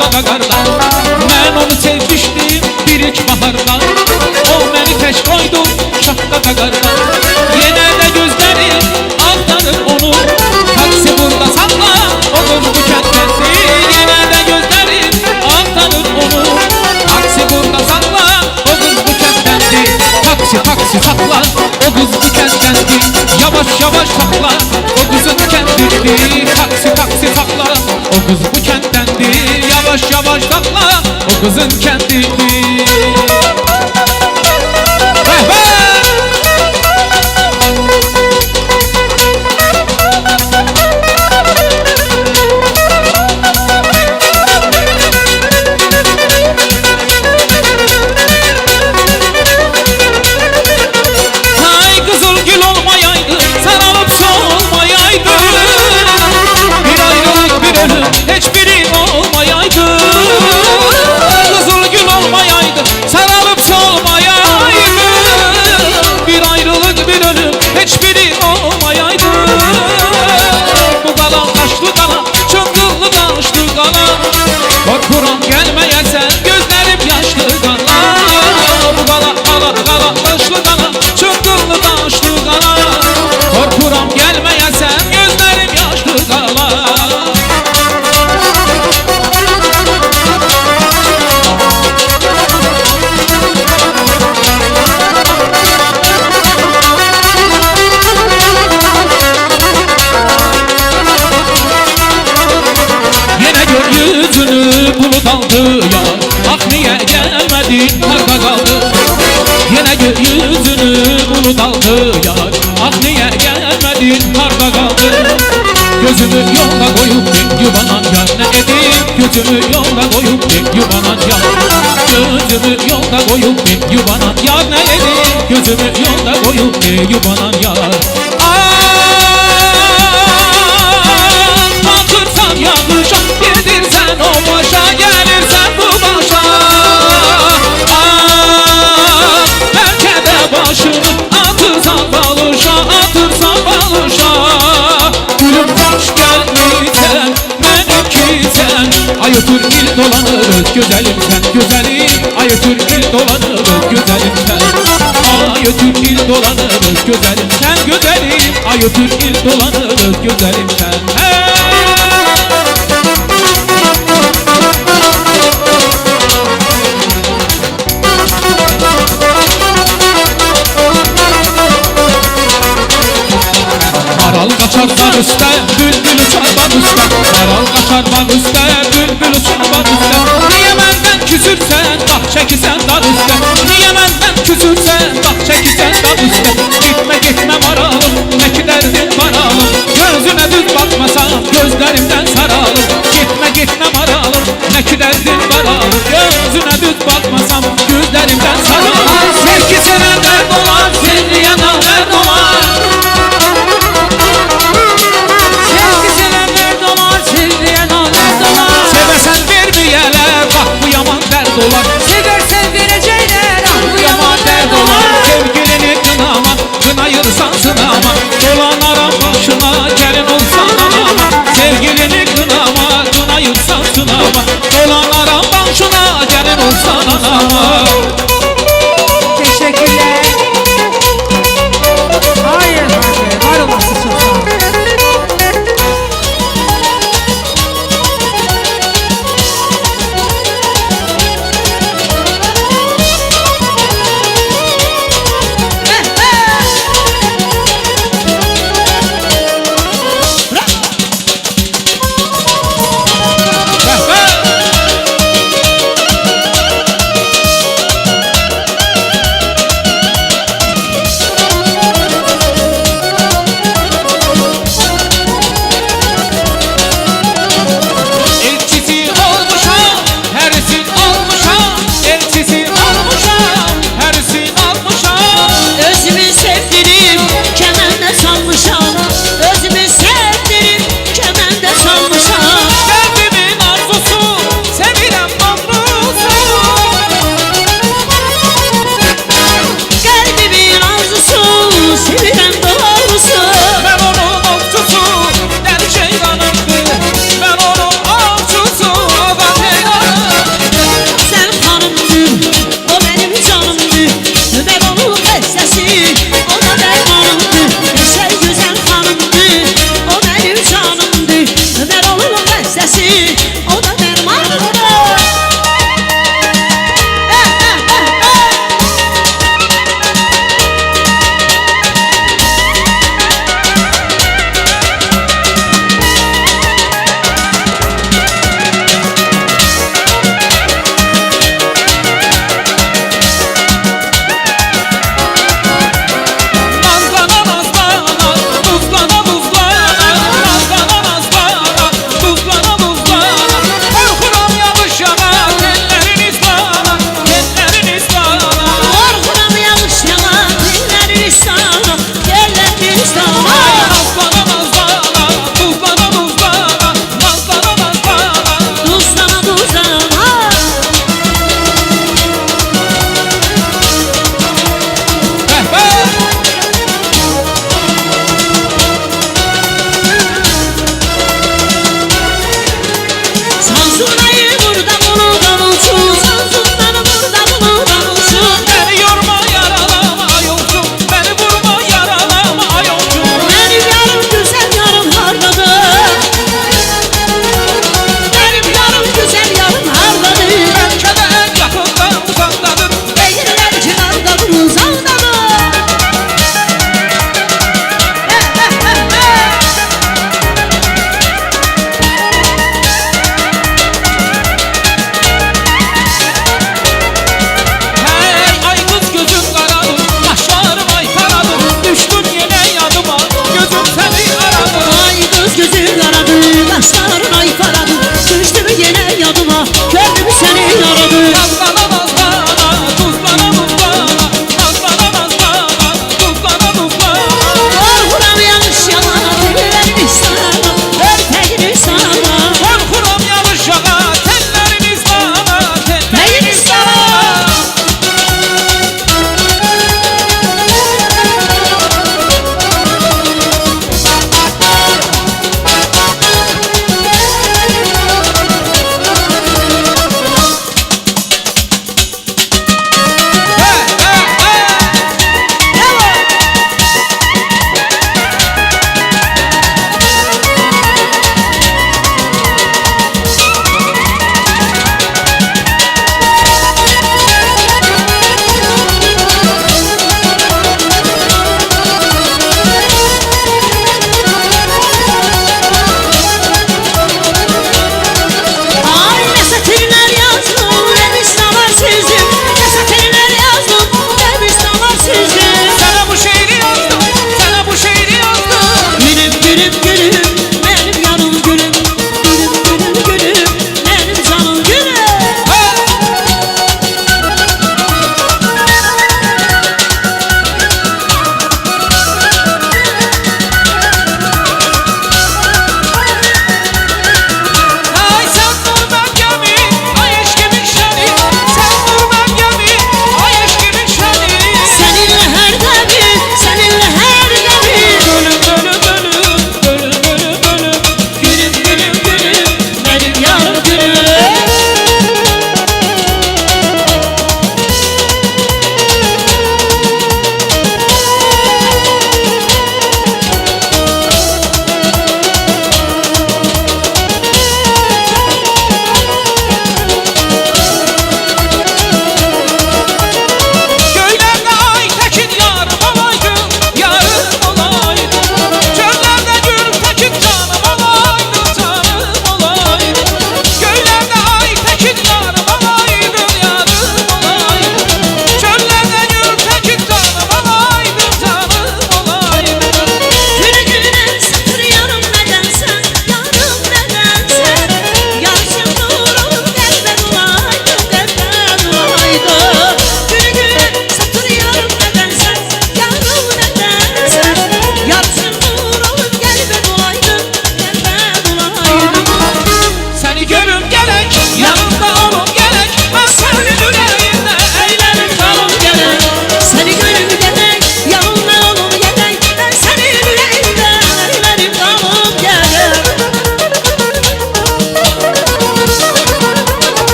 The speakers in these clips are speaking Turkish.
şapkada qarda. Mən onu sevmişdim bir ilk baharda. O məni tək qoydu şapkada qarda. Yenə də gözlərim axtarır onu. Taksi burada salla, o qız bu kənddəndir. Yenə də gözlərim axtarır onu. Taksi burada salla, o qız bu kənddəndir. Taksi, taksi sakla, o qız bu kənddəndir. Yavaş yavaş sakla, o qızın kəndidir. Taksi, taksi sakla, o qız bu kənddəndir. Yavaş yavaş sakla, o qızın kəndidir. Korkuram gelmeyesen gözlerim yaşlı qana. Bu qala qala qala daşlı qana, çıngıllı daşlı qana. Korkuram gelmeyesen gözlerim yaşlı qala. Yine gör yüzünü bulut aldı ya. Ah niye gelmedin arka kaldı. Yine gör yüzünü bulut aldı ya. Ah niye gelmedin arka kaldı. Gözümü yolda koyup bir yuvanan yar ne edeyim. Gözümü yolda koyup bir yuvanan yar. Gözümü yolda koyup bir yuvanan yar ne edeyim. Gözümü yolda koyup bir yuvanan yar. Atırsan yanlışa, yedirsen o başa, gelirsen bu başa. Belki de başını atırsan balışa, atırsan balışa. Gülüm hoş gelmişsen, benimkisen. Ay ötür il dolanırız güzelim sen, güzelim. Ay ötür il dolanırız güzelim sen. Ay ötür il dolanırız güzelim sen, güzelim. Ay ötür il dolanırız güzelim sen. Maral kaçar dağ üstte, bülbül uçar dağ üstte. Maral kaçar dağ üstte, bülbül uçar dağ üstte. Niye benden küsürsen, bak çekisen dağ üstte. Niye benden küsürsen, bak çekisen dağ üstte. Gitme gitme maralım, ne ki derdin maralım. Gözüne düz bakmasam, gözlerimden saralım. Gitme gitme maralım, ne ki derdin maralım. Gözüne düz bakmasam, gözlerimden saralım. Sevgi sevenler dolar, sevdiyenler dolar. Sevesen vermeyeler, bak bu yaman dert olar. Seversen verecekler, ah bu yaman dert olar. Sevgilini kınama, kınayırsan sınama. Dolanaram başına, gelin olsan anama. Sevgilini kınama, kınayırsan sınama. Dolanaram başına, gelin olsan anama. Teşekkürler. Hayır, var olasın sultan.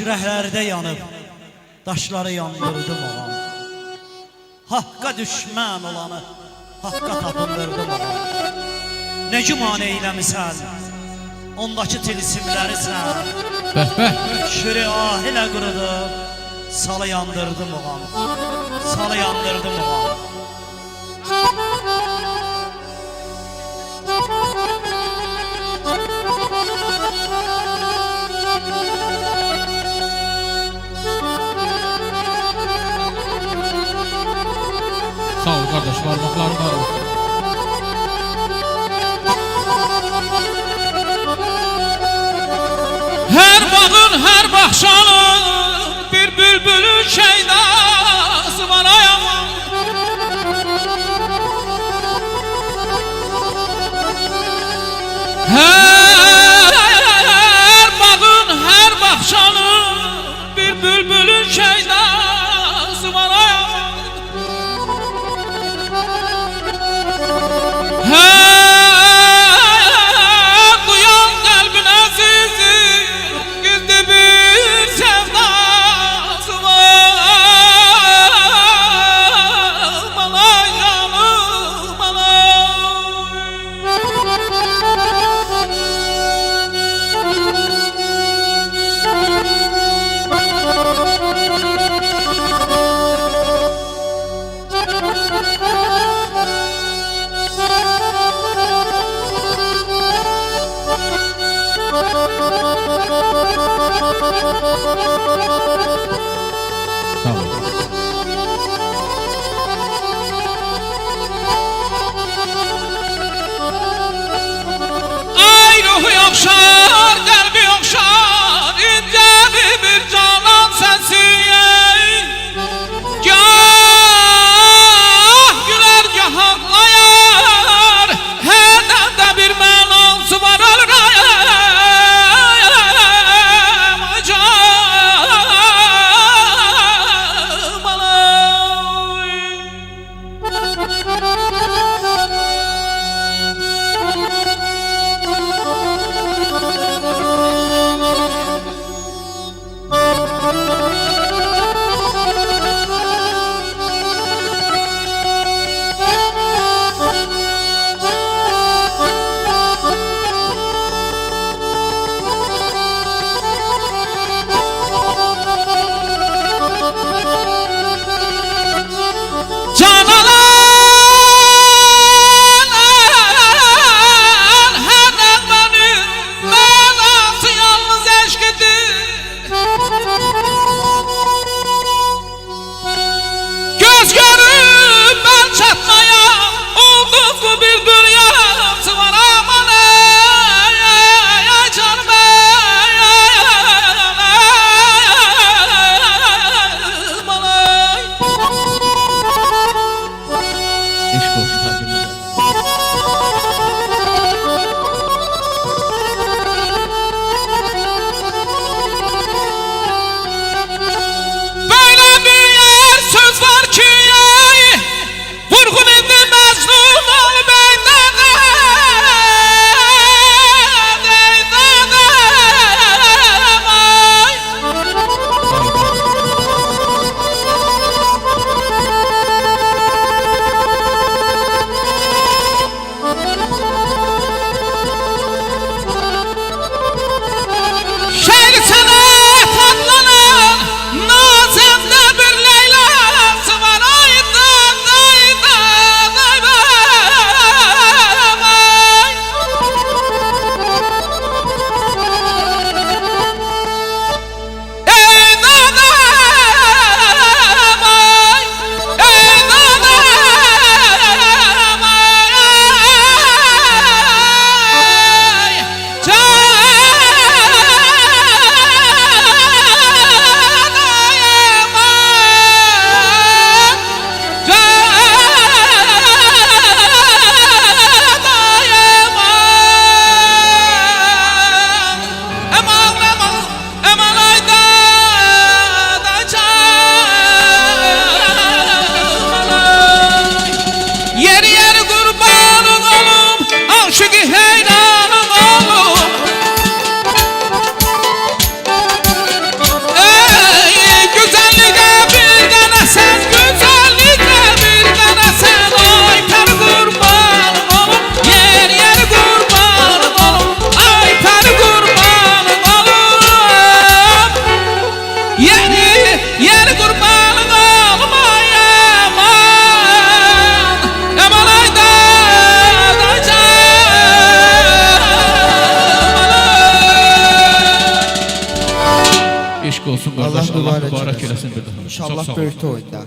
Kürəklərdə yanıb daşları yandırdım ağam. Haqqa düşmən olanı haqqa tapındırdım ağam. Ne güman eyləmisən, ondakı tilsimləri sən. Bəh bəh. Şüri ahilə qırıdım, salı yandırdım ağam. Salı yandırdım ağam. Sağ ol kardeş, parmakların var olsun. Her bağın, her bahçanın bir bülbülün şeydası var ayağım. Her bağın, her bahçanın bir bülbülün şeydası var ayağım. Duyan kalbin azizi gizli bir sevdası var. Malay canım malay. Sağ ol. Ay ruhu yokşar, kalbi yokşar, ince bir canan sesi. Gah güler gah ağlayar, her demde bir melansı var ölür ayağım. olsun qardaş. Allah mübarək eləsin bir daha. Çox İnşallah sağ ol. böyük oyunda.